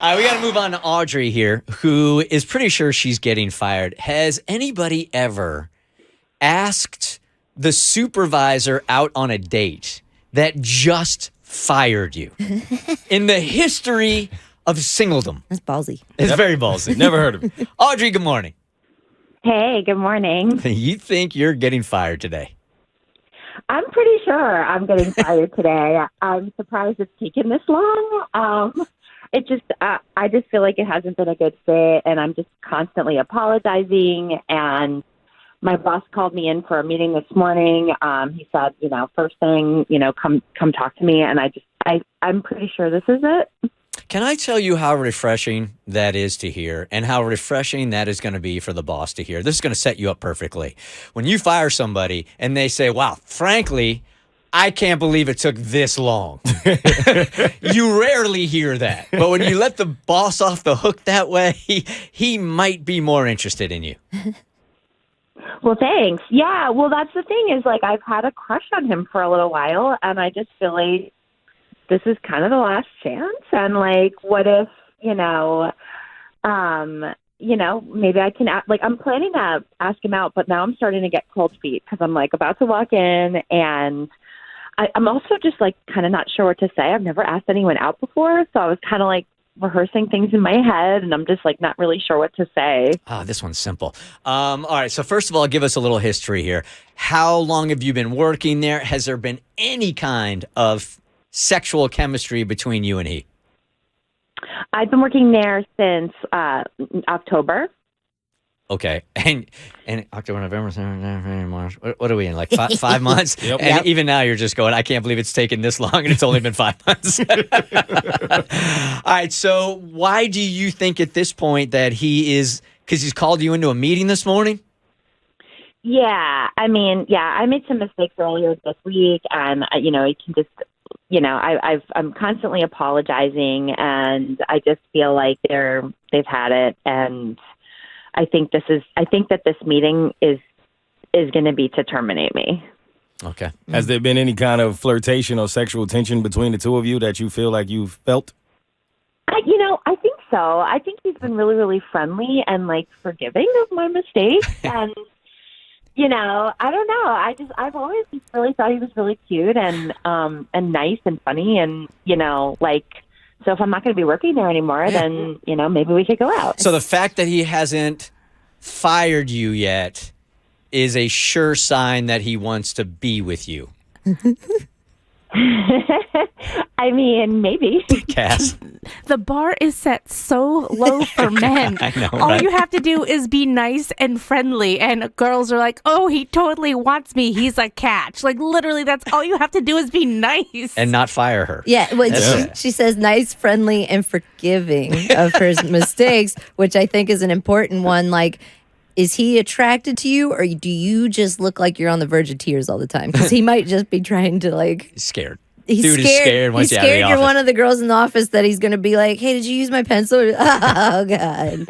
All right, we got to move on to Audrey here, who is pretty sure she's getting fired. Has anybody ever asked the supervisor out on a date that just fired you? In the history of singledom. That's ballsy. It's very ballsy. Never heard of it. Audrey, good morning. Hey, good morning. You think you're getting fired today? I'm pretty sure I'm getting fired today. I'm surprised it's taken this long. I just feel like it hasn't been a good fit, and I'm just constantly apologizing. And my boss called me in for a meeting this morning. He said, first thing, come talk to me. And I'm pretty sure this is it. Can I tell you how refreshing that is to hear and how refreshing that is going to be for the boss to hear? This is going to set you up perfectly. When you fire somebody and they say, wow, frankly, I can't believe it took this long. You rarely hear that. But when you let the boss off the hook that way, he might be more interested in you. Well, thanks. Yeah, well, that's the thing is, I've had a crush on him for a little while, and I just feel like this is kind of the last chance. And, what if, maybe I can, I'm planning to ask him out, but now I'm starting to get cold feet because I'm, about to walk in, and I'm also just kind of not sure what to say. I've never asked anyone out before, so I was kind of rehearsing things in my head, and I'm just not really sure what to say. Oh, this one's simple. All right. So first of all, give us a little history here. How long have you been working there? Has there been any kind of sexual chemistry between you and he? I've been working there since October. Okay. And October, November, March. What are we in? 5 months? Yep. And even now you're just going, I can't believe it's taken this long and it's only been 5 months. All right. So why do you think at this point that because he's called you into a meeting this morning? Yeah. I made some mistakes earlier this week, and, you can just, I'm constantly apologizing, and I just feel like they've had it. And I think that this meeting is going to be to terminate me. Okay. Has there been any kind of flirtation or sexual tension between the two of you that you feel like you've felt? I think so. I think he's been really, really friendly and forgiving of my mistakes. And, I don't know. I've always just really thought he was really cute and nice and funny. And, so if I'm not going to be working there anymore, then, maybe we could go out. So the fact that he hasn't fired you yet is a sure sign that he wants to be with you. Maybe. Cass. The bar is set so low for men. I know, All right? you have to do is be nice and friendly, and girls are like, oh, he totally wants me. He's a catch. Literally, that's all you have to do is be nice. And not fire her. Yeah, she says nice, friendly, and forgiving of her mistakes, which I think is an important one. Is he attracted to you, or do you just look like you're on the verge of tears all the time? Because he might just be trying to He's scared. He's Dude scared. is scared once He's you're out of the scared you're office. one of the girls in the office that he's going to be like, hey, did you use my pencil? Oh, God.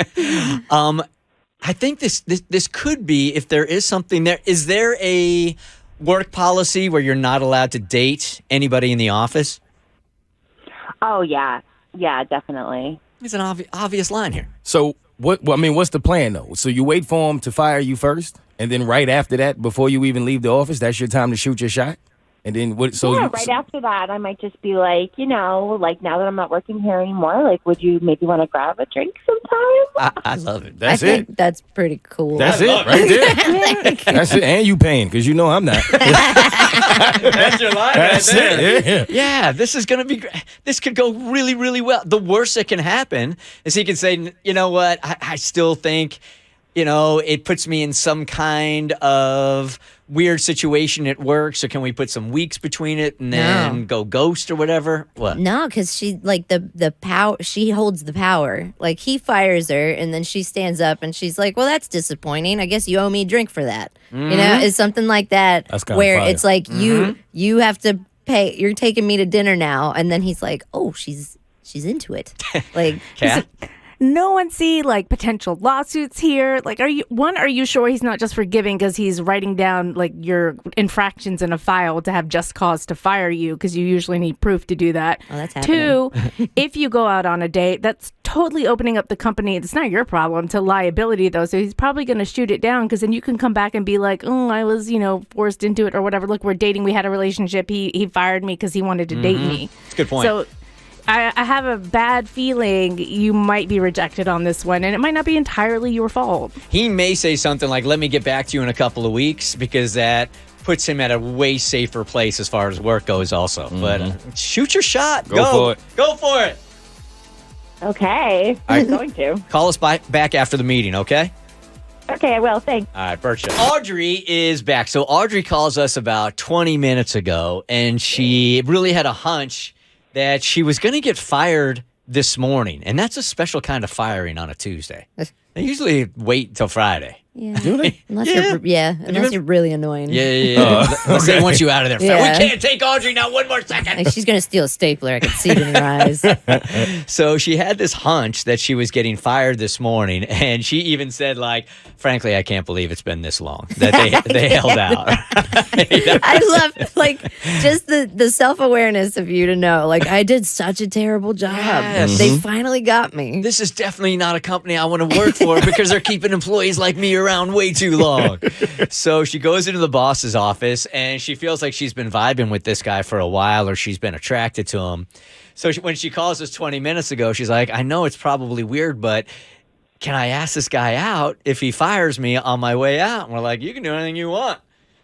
I think this could be, if there is something there. Is there a work policy where you're not allowed to date anybody in the office? Oh, yeah. Yeah, definitely. It's an obvious line here. So what's the plan though? So you wait for him to fire you first, and then right after that, before you even leave the office, that's your time to shoot your shot? And then what? So right after that, I might just be now that I'm not working here anymore, would you maybe want to grab a drink sometime? I love it. That's I it. think that's pretty cool. That's it right there. That's it. And you paying because I'm not. That's your line That's it. Yeah. Yeah, this is going to be great. This could go really, really well. The worst that can happen is he can say, you know what, I still think, it puts me in some kind of weird situation at work. So can we put some weeks between it and then go ghost or whatever? What? No, because she the power. She holds the power. He fires her, and then she stands up and she's like, "Well, that's disappointing. I guess you owe me a drink for that." It's something like that. That's kinda where fire. it's you have to pay. You're taking me to dinner now, and then he's like, "Oh, she's into it." Kat? no one see like potential lawsuits here? Like, are you sure he's not just forgiving because he's writing down like your infractions in a file to have just cause to fire you, because you usually need proof to do that? Oh, that's happening. 2, if you go out on a date, that's totally opening up the company. It's not your problem to liability though. So he's probably going to shoot it down, because then you can come back and be like, oh, I was, forced into it or whatever. Look, we're dating. We had a relationship. He fired me because he wanted to date me. Good point. So I have a bad feeling you might be rejected on this one, and it might not be entirely your fault. He may say something like, let me get back to you in a couple of weeks, because that puts him at a way safer place as far as work goes also. But shoot your shot. Go for it. Go for it. Okay, I'm going to. Call us back after the meeting, okay? Okay, I will. Thanks. All right, Bert. Audrey is back. So Audrey calls us about 20 minutes ago, and she really had a hunch that she was going to get fired this morning. And that's a special kind of firing on a Tuesday. They usually wait until Friday. Yeah. Do they? Unless you're really annoying. Yeah. Unless they want you out of there. Yeah. We can't take Audrey now 1 more second. Like, she's going to steal a stapler. I can see it in her eyes. So she had this hunch that she was getting fired this morning, and she even said, like, frankly, I can't believe it's been this long that they held out. I love, like, just the self-awareness of you to know, like, I did such a terrible job. Yes. They finally got me. This is definitely not a company I want to work for, because they're keeping employees like me around way too long. So she goes into the boss's office, and she feels like she's been vibing with this guy for a while, or she's been attracted to him. So when she calls us 20 minutes ago, she's like, I know it's probably weird, but can I ask this guy out if he fires me on my way out? And we're like, you can do anything you want.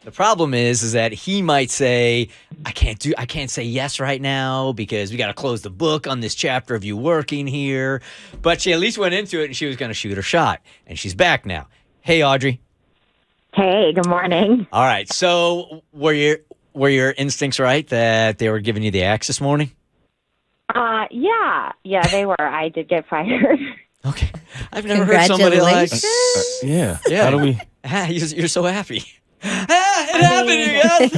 The problem is that he might say, I can't say yes right now because we got to close the book on this chapter of you working here. But she at least went into it, and she was going to shoot her shot, and she's back now. Hey, Audrey. Hey, good morning. All right. So were your instincts right that they were giving you the axe this morning? Yeah, they were. I did get fired. Okay. I've never heard somebody like, Yeah. Yeah. How do we? You're so happy. It happened, you guys.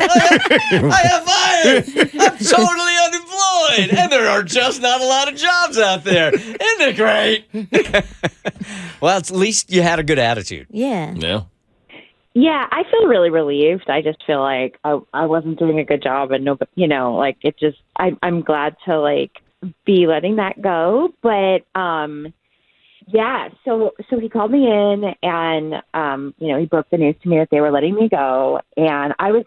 I got fired. I'm totally unemployed. And there are just not a lot of jobs out there. Isn't it great? Well, at least you had a good attitude. Yeah. Yeah. Yeah, I feel really relieved. I just feel like I wasn't doing a good job, and nobody, like it just. I'm glad to like be letting that go, but yeah. So he called me in, and he broke the news to me that they were letting me go, and I was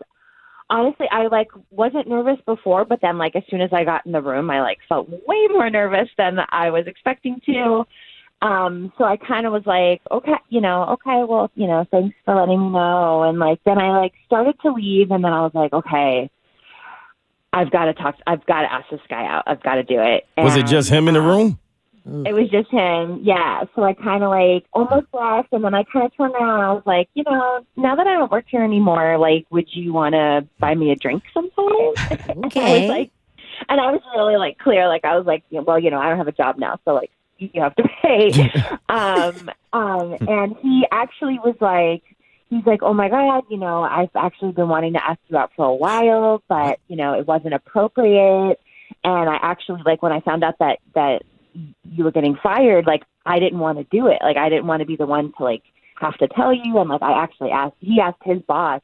honestly, I like wasn't nervous before, but then like as soon as I got in the room, I like felt way more nervous than I was expecting to. So I kind of was like, okay, well, thanks for letting me know. And like, then I like started to leave, and then I was like, okay, I've got to ask this guy out. I've got to do it. Was it just him in the room? It was just him. Yeah. So I kind of like almost left, and then I kind of turned around. I was like, now that I don't work here anymore, like, would you want to buy me a drink sometime? Okay. And I was really like clear. Like I was like, well, I don't have a job now, so like, you have to pay. And he actually was like, he's like, oh my God, I've actually been wanting to ask you out for a while, but, it wasn't appropriate. And I actually, like, when I found out that you were getting fired, like, I didn't want to do it. Like, I didn't want to be the one to, like, have to tell you. And, like, I actually he asked his boss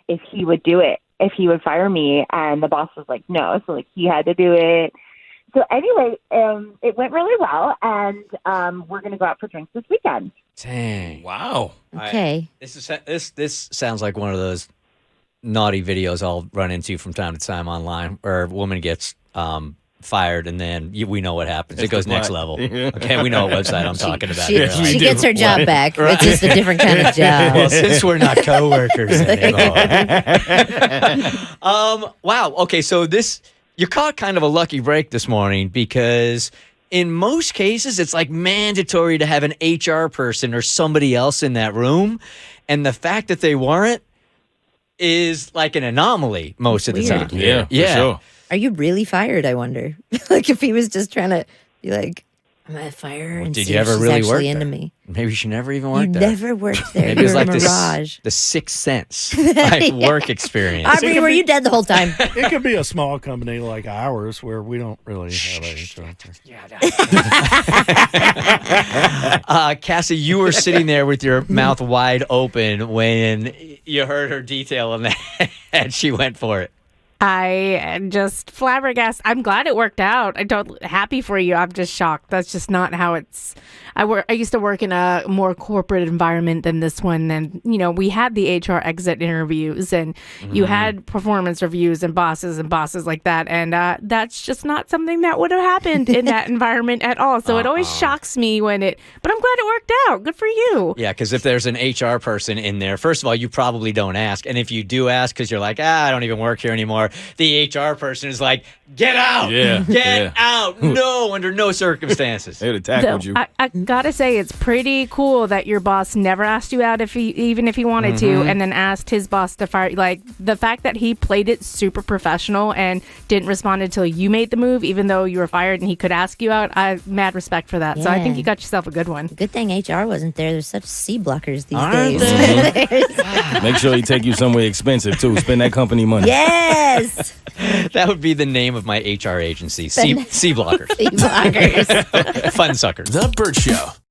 if he would do it, if he would fire me. And the boss was like, no. So, like, he had to do it. So anyway, it went really well, and we're going to go out for drinks this weekend. Dang. Wow. Okay. This sounds like one of those naughty videos I'll run into from time to time online, where a woman gets fired, and then we know what happens. It goes next level. Okay, we know what website I'm talking about. She gets her job back. Right. It's just a different kind of job. Well, since we're not coworkers anymore. Wow. Okay, so you caught kind of a lucky break this morning, because in most cases, it's like mandatory to have an HR person or somebody else in that room. And the fact that they weren't is like an anomaly most of the time. Yeah, for sure. Are you really fired, I wonder? Like, if he was just trying to be like, I'm going to fire her and Did see you if ever she's really actually work into there? me. Maybe she never even You worked there. never worked there. Maybe You it was were a like mirage. the Sixth Sense, like work experience. Aubrey, were you dead the whole time? It could be a small company like ours where we don't really have a HR person. Yeah, Cassie, you were sitting there with your mouth wide open when you heard her detail on that, and she went for it. I am just flabbergasted. I'm glad it worked out. Happy for you. I'm just shocked. That's just not how it's. I used to work in a more corporate environment than this one, and we had the HR exit interviews, and you had performance reviews and bosses like that, and that's just not something that would have happened in that environment at all. So it always shocks me when it. But I'm glad it worked out. Good for you. Yeah, because if there's an HR person in there, first of all, you probably don't ask, and if you do ask, because you're like, I don't even work here anymore. The HR person is like, get out. Get out. No, under no circumstances. They would have tackled you. I gotta say, it's pretty cool that your boss never asked you out even if he wanted to, and then asked his boss to fire. Like, the fact that he played it super professional and didn't respond until you made the move, even though you were fired and he could ask you out. I mad respect for that. So I think you got yourself a good one. Good thing HR wasn't there. There's such C blockers these Aren't days. Make sure he take you somewhere expensive, too. Spend that company money. Yes. That would be the name of my HR agency. C blockers. C blockers. Fun suckers. The Bert Show.